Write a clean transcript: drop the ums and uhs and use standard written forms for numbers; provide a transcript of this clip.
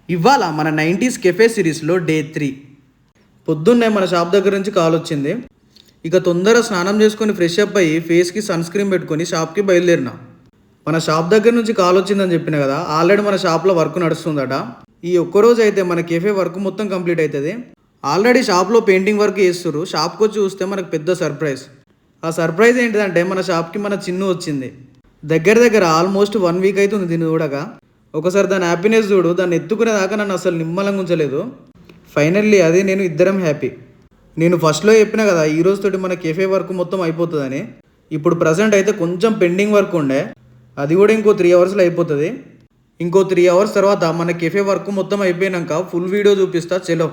ఇవాళ మన 90s cafe సిరీస్లో డే 3. పొద్దున్నే మన షాప్ దగ్గర నుంచి కాల్ వచ్చింది. ఇక తొందర స్నానం చేసుకొని ఫ్రెష్ అప్ అయ్యి ఫేస్కి సన్ స్క్రీన్ పెట్టుకొని షాప్కి బయలుదేరిన. మన షాప్ దగ్గర నుంచి కాల్ వచ్చిందని చెప్పిన కదా, ఆల్రెడీ మన షాప్లో వర్క్ నడుస్తుందట. ఈ ఒక్కరోజు అయితే మన కెఫే వర్క్ మొత్తం కంప్లీట్ అవుతుంది. ఆల్రెడీ షాప్లో పెయింటింగ్ వర్క్ చేస్తున్నారు. షాప్కి వచ్చి చూస్తే మనకు పెద్ద సర్ప్రైజ్. ఆ సర్ప్రైజ్ ఏంటిదంటే మన షాప్కి మన చిన్ను వచ్చింది. దగ్గర దగ్గర ఆల్మోస్ట్ 1 వీక్ అవుతుంది దీన్ని చూడగా. ఒకసారి దాని హ్యాపీనెస్ చూడు, దాన్ని ఎత్తుకునేదాకా నన్ను అసలు నిమ్మలంగా ఉంచలేదు. ఫైనల్లీ అది నేను ఇద్దరం హ్యాపీ. నేను ఫస్ట్లో చెప్పినా కదా ఈ రోజుతోటి మన కెఫే వర్క్ మొత్తం అయిపోతుందని. ఇప్పుడు ప్రజెంట్ అయితే కొంచెం పెండింగ్ వర్క్ ఉండే, అది కూడా ఇంకో 3 అవర్స్లో అయిపోతుంది. ఇంకో 3 అవర్స్ తర్వాత మన కెఫే వర్క్ మొత్తం అయిపోయాక ఫుల్ వీడియో చూపిస్తా. చలో.